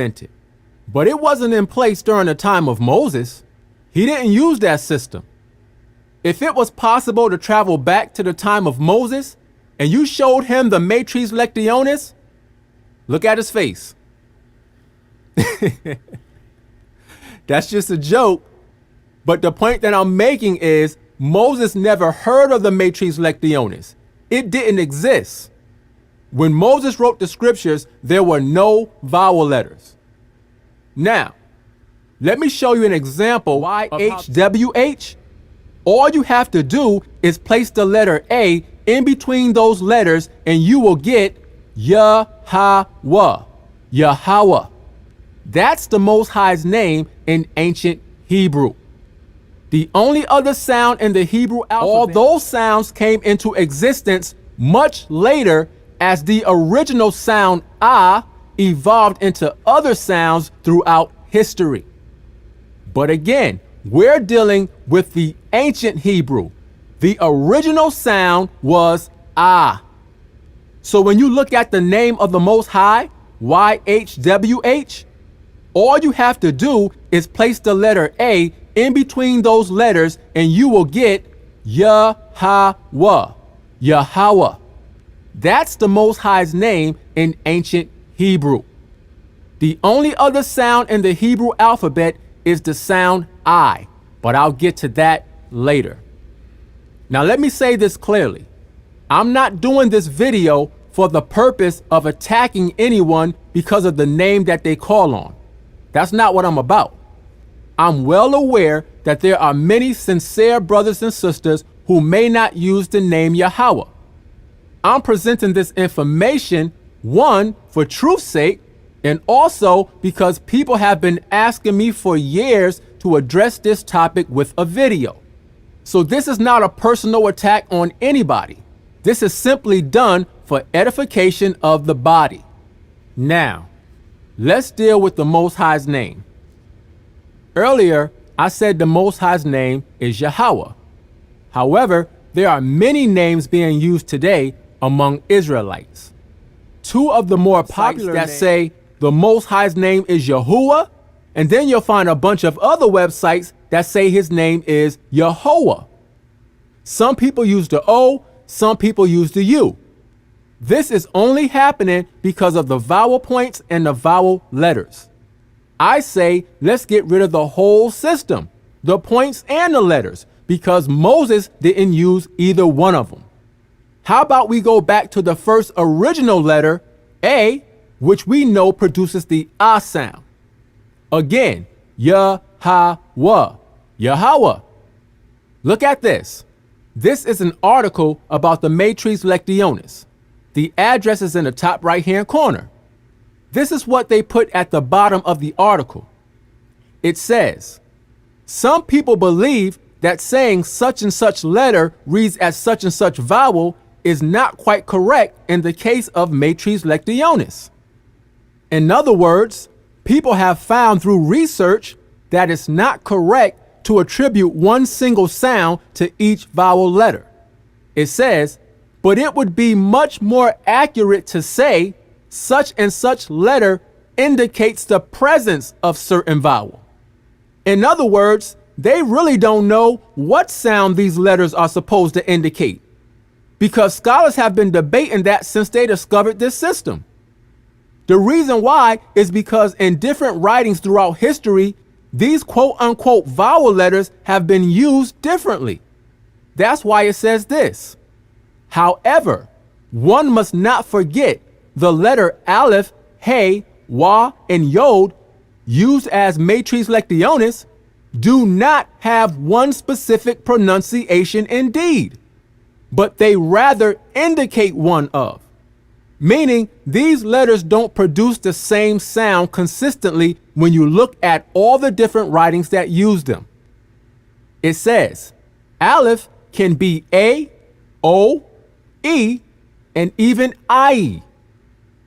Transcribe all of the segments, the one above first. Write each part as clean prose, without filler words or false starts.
invented. But it wasn't in place during the time of Moses. He didn't use that system. If it was possible to travel back to the time of Moses and you showed him the Matrice Lectionis, look at his face. That's just a joke. But the point that I'm making is Moses never heard of the Matrice Lectionis. It didn't exist. When Moses wrote the scriptures, there were no vowel letters. Now, let me show you an example of YHWH. All you have to do is place the letter A in between those letters and you will get Yahweh. Yahweh. That's the Most High's name in ancient Hebrew. The only other sound in the Hebrew alphabet, all those sounds came into existence much later as the original sound Ah evolved into other sounds throughout history. But again, we're dealing with the ancient Hebrew. The original sound was Ah. So when you look at the name of the Most High, YHWH, all you have to do is place the letter A in between those letters and you will get Yahweh. Yahweh. That's the Most High's name in ancient Hebrew. The only other sound in the Hebrew alphabet is the sound I, but I'll get to that later. Now let me say this clearly. I'm not doing this video for the purpose of attacking anyone because of the name that they call on. That's not what I'm about. I'm well aware that there are many sincere brothers and sisters who may not use the name Yahweh. I'm presenting this information, one, for truth's sake, and also because people have been asking me for years to address this topic with a video. So this is not a personal attack on anybody. This is simply done for edification of the body. Now, let's deal with the Most High's name. Earlier, I said the Most High's name is Yahweh. However, there are many names being used today among Israelites. Two of the more popular that say the Most High's name is Yahuwah, and then you'll find a bunch of other websites that say his name is Yehovah. Some people use the O, some people use the U. This is only happening because of the vowel points and the vowel letters. I say let's get rid of the whole system, the points and the letters, because Moses didn't use either one of them. How about we go back to the first original letter, A, which we know produces the Ah sound. Again, Yahweh. Yahweh. Look at this. This is an article about the Matrice Lectionis. The address is in the top right-hand corner. This is what they put at the bottom of the article. It says, some people believe that saying such and such letter reads as such and such vowel is not quite correct in the case of Matrice Lectionis. In other words, people have found through research that it's not correct to attribute one single sound to each vowel letter. It says, but it would be much more accurate to say such and such letter indicates the presence of certain vowel. In other words, they really don't know what sound these letters are supposed to indicate, because scholars have been debating that since they discovered this system. The reason why is because in different writings throughout history, these quote-unquote vowel letters have been used differently. That's why it says this. However, one must not forget the letter Aleph, Hey, Wa, and Yod, used as Matrice Lectionis, do not have one specific pronunciation indeed, but they rather indicate one of. Meaning these letters don't produce the same sound consistently when you look at all the different writings that use them. It says, Aleph can be A, O, E, and even I.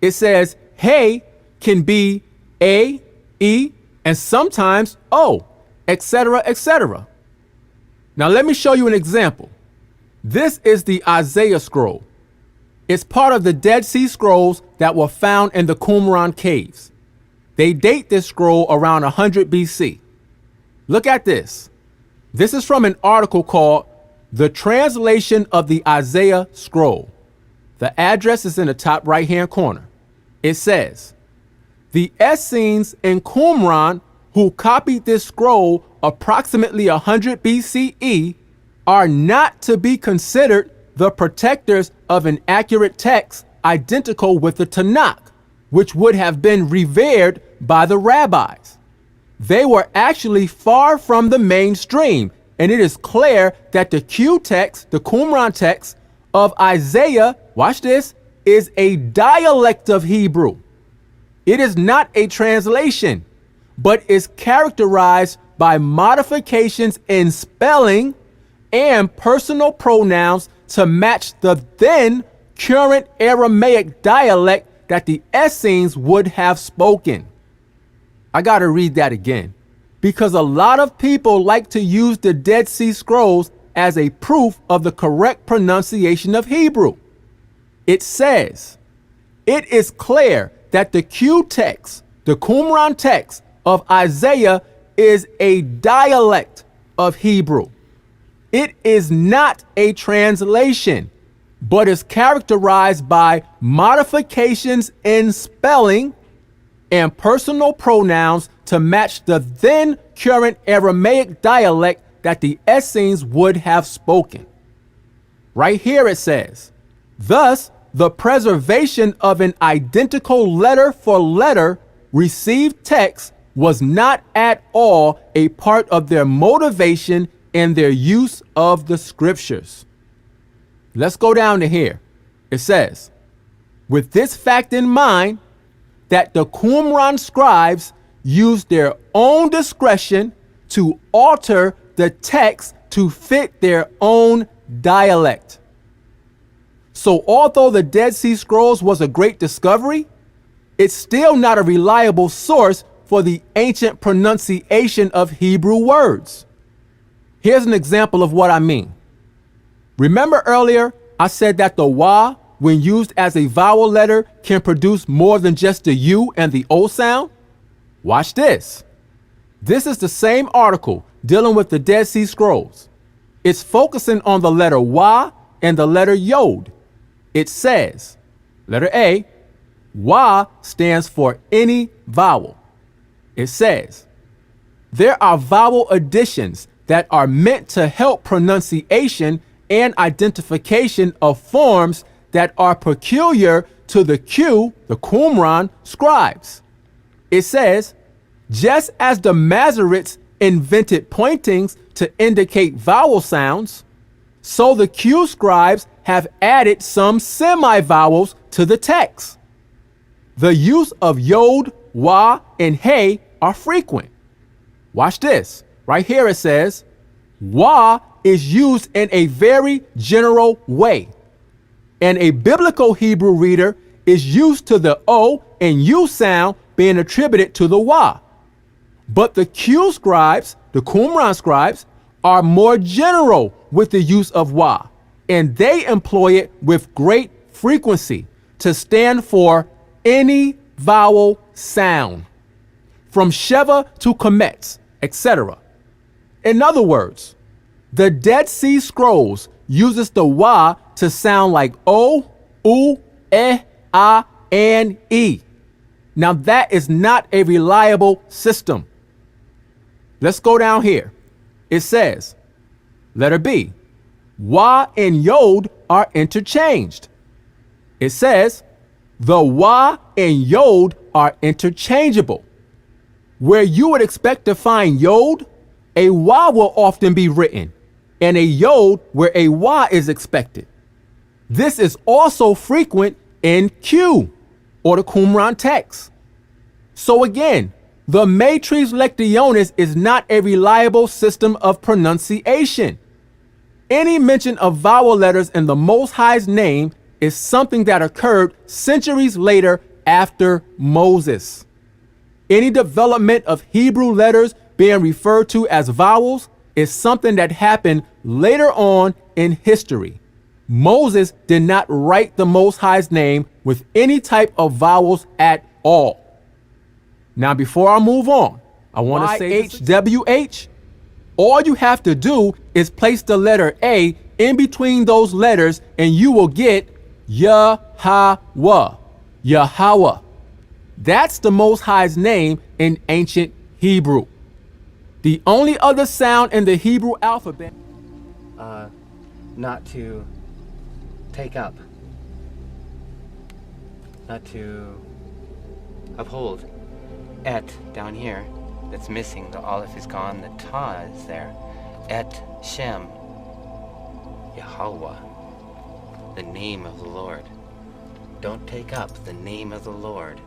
It says, Hey can be A, E, and sometimes O, etc., etc. Now let me show you an example. This is the Isaiah scroll. It's part of the Dead Sea Scrolls that were found in the Qumran caves. They date this scroll around 100 BC. Look at this. This is from an article called The Translation of the Isaiah Scroll. The address is in the top right-hand corner. It says, the Essenes and Qumran, who copied this scroll approximately 100 BCE, are not to be considered the protectors of an accurate text identical with the Tanakh, which would have been revered by the rabbis. They were actually far from the mainstream, and it is clear that the Q text, the Qumran text of Isaiah, watch this, is a dialect of Hebrew. It is not a translation, but is characterized by modifications in spelling and personal pronouns to match the then current Aramaic dialect that the Essenes would have spoken. I gotta read that again, because a lot of people like to use the Dead Sea Scrolls as a proof of the correct pronunciation of Hebrew. It says, it is clear that the Q text, the Qumran text of Isaiah, is a dialect of Hebrew. It is not a translation, but is characterized by modifications in spelling and personal pronouns to match the then current Aramaic dialect that the Essenes would have spoken. Right here it says, thus, the preservation of an identical letter for letter received text was not at all a part of their motivation in their use of the scriptures. Let's go down to here. It says, with this fact in mind, that the Qumran scribes used their own discretion to alter the text to fit their own dialect. So although the Dead Sea Scrolls was a great discovery, it's still not a reliable source for the ancient pronunciation of Hebrew words. Here's an example of what I mean. Remember earlier, I said that the wa, when used as a vowel letter, can produce more than just the U and the O sound? Watch this. This is the same article dealing with the Dead Sea Scrolls. It's focusing on the letter wa and the letter yod. It says, letter A, wa stands for any vowel. It says, there are vowel additions that are meant to help pronunciation and identification of forms that are peculiar to the Q, the Qumran scribes. It says, just as the Masoretes invented pointings to indicate vowel sounds, so the Q scribes have added some semi-vowels to the text. The use of yod, wa, and hey are frequent. Watch this. Right here it says, wa is used in a very general way, and a biblical Hebrew reader is used to the O and U sound being attributed to the wa. But the Q scribes, the Qumran scribes, are more general with the use of wa, and they employ it with great frequency to stand for any vowel sound, from Sheva to Kometz, etc. In other words, the Dead Sea Scrolls uses the wa to sound like o, u, a, and e. Now that is not a reliable system. Let's go down here. It says, letter B, wa and yod are interchanged. It says, the wa and yod are interchangeable. Where you would expect to find yod, a wa will often be written, and a yod where a wa is expected. This is also frequent in Q, or the Qumran text. So again, the Matrice Lectionis is not a reliable system of pronunciation. Any mention of vowel letters in the Most High's name is something that occurred centuries later after Moses. Any development of Hebrew letters being referred to as vowels is something that happened later on in history. Moses did not write the Most High's name with any type of vowels at all. Now, before I move on, I want to say HWH. All you have to do is place the letter A in between those letters and you will get Yahweh. Yahweh. That's the Most High's name in ancient Hebrew. The only other sound in the Hebrew alphabet. Not to take up. Not to uphold. Et down here, that's missing. The aleph is gone, the ta is there. Et Shem. Yahweh. The name of the Lord. Don't take up the name of the Lord.